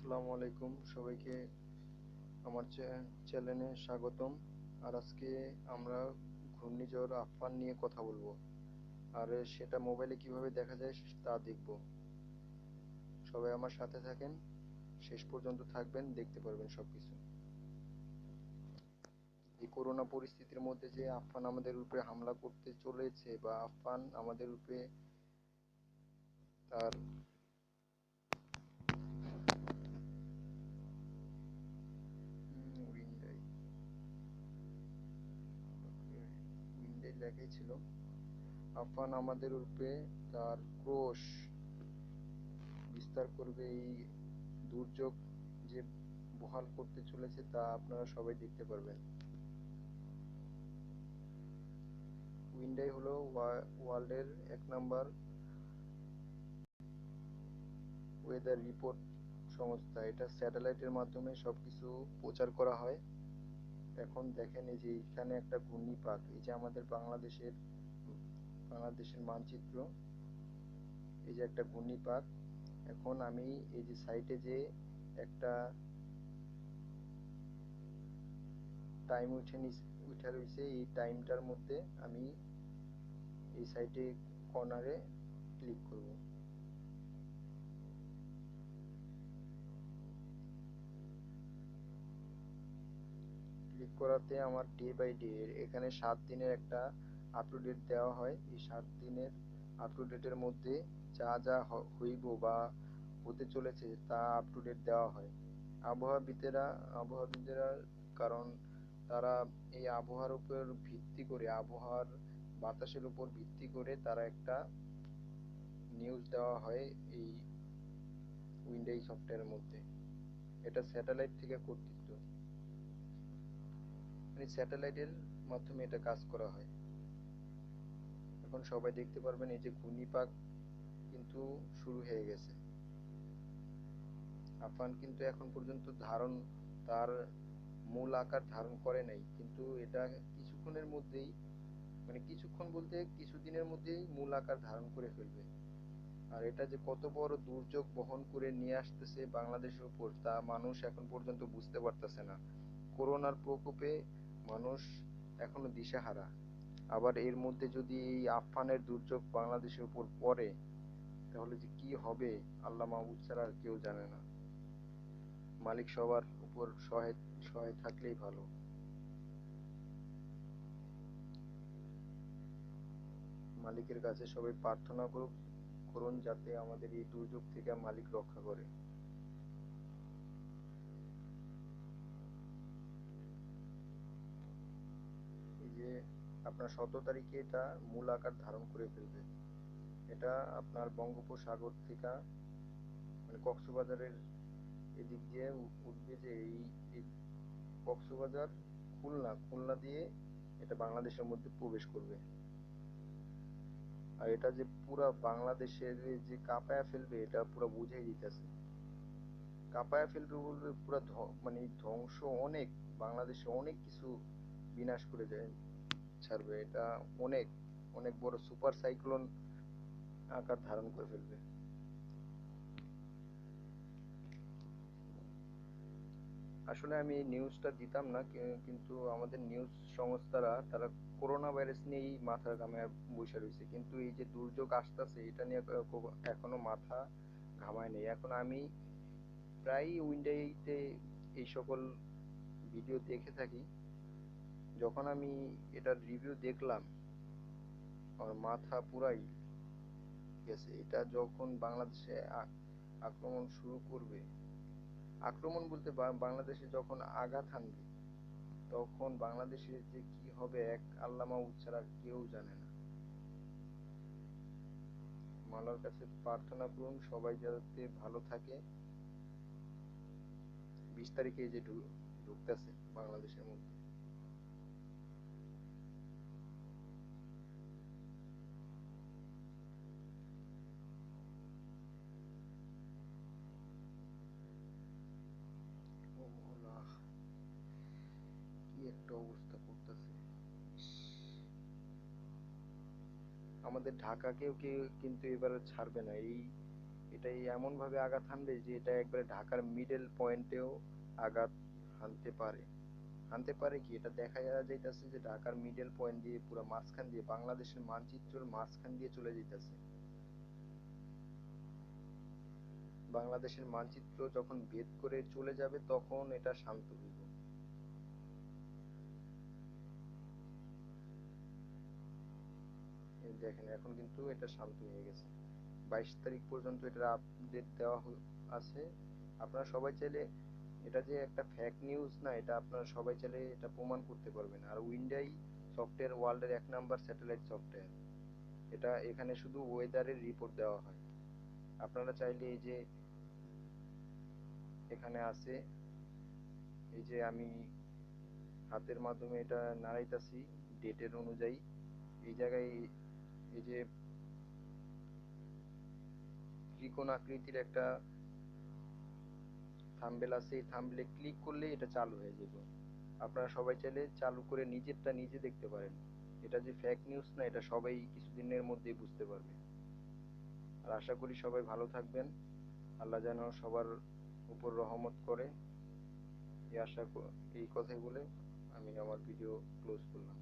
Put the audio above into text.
আসসালামু আলাইকুম সবাইকে আমার চ্যানেলে স্বাগতম। আর আজকে আমরা ঘূর্ণিঝড় আম্ফান নিয়ে কথা বলবো, আর সেটা মোবাইলে কিভাবে দেখা যায় তা দেখব। সবাই আমার সাথে থাকেন, শেষ পর্যন্ত থাকবেন, দেখতে পারবেন সবকিছু। এই করোনা পরিস্থিতির মধ্যে যে আম্ফান আমাদের উপরে হামলা করতে চলেছে, বা আম্ফান আমাদের উপরে তার উইন্ডাই উইন্ডাই লেখাই ছিল, আম্ফান আমাদের উপরে তার ক্রোশ বিস্তার করবে। এই দুর্যোগ যে বহাল করতে চলেছে তা আপনারা সবাই দেখতে পারবেন। উইন্ডাই হলো ওয়ার্ল্ডের 1 নম্বর ওয়েদার রিপোর্ট সংস্থা। এটা স্যাটেলাইটের মাধ্যমে সবকিছু প্রচার করা হয়। এখন দেখেন, এই যে এখানে একটা ঘূর্ণিপাক, এই যে আমাদের বাংলাদেশের মানচিত্র, এই যে একটা ঘূর্ণিপাক। এখন আমি এই যে সাইটে যে একটা টাইম উঠে রয়েছে, এই টাইমটার মধ্যে আমি এই সাইটে কর্নারে ক্লিক করব। ক্লিক করাতে আমার ডে বাই ডে এখানে 7 দিনের একটা আপ টু ডেট দেওয়া হয়। এই 7 দিনের আপ টু ডেটের মধ্যে যা যা হইব বা হতে চলেছে তা আপ টু ডেট দেওয়া হয়। আবহাওয়াবিদেরা আবহাওয়াবিদেরা কারণ তারা এই আবহাওয়ার উপর ভিত্তি করে, আবহাওয়ার বাতাসের উপর ভিত্তি করে তারা একটা নিউজ দেওয়া হয় এই উইন্ডাই সফটওয়্যারের মধ্যে। এটা স্যাটেলাইট থেকে কর্তৃত্ব, মানে স্যাটেলাইটের মাধ্যমে এটা কাজ করা হয়। এখন সবাই দেখতে পারবেন এই যে ঘূর্ণিপাক কিন্তু শুরু হয়ে গেছে। আম্ফান কিন্তু এখন পর্যন্ত তার মূল আকার ধারণ করে নাই, কিন্তু এটা কিছুক্ষণের মধ্যেই, মানে কিছুক্ষণ বলতে কিছুদিনের মধ্যেই মূল আকার ধারণ করে ফেলবে। আর এটা যে কত বড় দুর্যোগ বহন করে নিয়ে আসতেছে বাংলাদেশের উপর, তা মানুষ এখন পর্যন্ত বুঝতে পারতেছে না। করোনার প্রকোপে মানুষ এখনো দিশেহারা। আবার এর মধ্যে যদি এই আম্ফানের দুর্যোগ বাংলাদেশের উপর পড়ে, তাহলে যে কি হবে আল্লাহ মাহবুদ ছাড়া আর কেউ জানে না। মালিক সবার উপর সহায় সহায় থাকলেই ভালো। মালিকের কাছে সবাই প্রার্থনা করুন যাতে আমাদের এই দুর্যোগ থেকে মালিক রক্ষা করে। এই যে আপনার 17 তারিখে এটা মূল আকার ধারণ করে ফেলবে। এটা আপনার বঙ্গোপসাগর থেকে, মানে কক্সবাজারের এদিক দিয়ে উঠবে, যে এই কক্সবাজার, খুলনা দিয়ে এটা বাংলাদেশের মধ্যে প্রবেশ করবে। আর এটা যে পুরা বাংলাদেশের যে কাঁপায়া ফেলবে, এটা পুরা বুঝাই দিতেছে। কাঁপায়া ফেলবে বলবে পুরা মানে ধ্বংস, অনেক বাংলাদেশে অনেক কিছু বিনাশ করে যায় ছাড়বে। এটা অনেক অনেক বড় সুপার সাইক্লোন আকার ধারণ করে ফেলবে। আসলে আমি এই নিউজটা দিতাম না, কিন্তু আমাদের নিউজ সংস্থারা তারা করোনা ভাইরাস নিয়েই মাথা ঘামায় বসে রয়েছে, কিন্তু এই যে দুর্যোগ আসতেছে এটা নিয়ে এখনো মাথা ঘামায় নেই। এখন আমি প্রায়ই উইন্ডোতে এই সকল ভিডিও দেখে থাকি। যখন আমি এটার রিভিউ দেখলাম, আমার মাথা পুরাই গেছে। এটা যখন বাংলাদেশে আক্রমণ শুরু করবে, আক্রমণ বলতে বাংলাদেশে যখন আঘাত হানবে, তখন বাংলাদেশের যে কি হবে এক আল্লাহ মাহবুদ ছাড়া আর কেউ জানে না। মাওলার কাছে প্রার্থনা করুন সবাই যাতে ভালো থাকে। 20 তারিখে এই যে ঢুকতেছে বাংলাদেশের মধ্যে। ও মৌলা, কি একটা অবস্থা করতেছে! আমাদের ঢাকাকেও কিন্তু এবার ছাড়বে না। এই এটাই এমন ভাবে আঘাত হানবে যে এটা একবারে ঢাকার মিডল পয়েন্টেও আঘাত হানতে পারে। হানতে পারে কি, এটা দেখা যাইতেছে যে ঢাকার মিডল পয়েন্ট দিয়ে পুরো মাঝখান দিয়ে বাংলাদেশের মানচিত্রের মাঝখান দিয়ে চলে যাইতেছে। বাংলাদেশের মানচিত্র যখন ভেদ করে চলে যাবে তখন এটা শান্ত হইব। এই দেখেন এখন কিন্তু এটা শান্ত হয়ে গেছে। 22 তারিখ পর্যন্ত এটার আপডেট দেওয়া আছে। আপনারা সবাই চাইলে, এটা যে একটা ফেক নিউজ না, এটা আপনারা সবাই চাইলে এটা প্রমাণ করতে পারবেন। আর উইন্ডাই সফটওয়্যার ওয়ার্ল্ডের 1 নাম্বার স্যাটেলাইট সফটওয়্যার। এটা এখানে শুধু ওয়েদারের রিপোর্ট দেওয়া হয়। আপনারা চাইলে এই যে এখানে আছে, এই যে আমি হাতের মাধ্যমে এটা নাড়াইতাছি ডেটের অনুযায়ী, এই জায়গায় এই যে ত্রিকোণ আকৃতির একটা থাম্বনেল আছে, এই থাম্বনেলে ক্লিক করলে এটা চালু হয়ে যাবে। আপনারা সবাই চাইলে চালু করে নিজেরটা নিজে দেখতে পারেন। এটা যে ফেক নিউজ না, এটা সবাই কিছুদিনের মধ্যেই বুঝতে পারবে। আর আশা করি সবাই ভালো থাকবেন। আল্লাহ যেন সবার উপর রহমত করে, এই কথাই বলে আমি আমার ভিডিও ক্লোজ করলাম।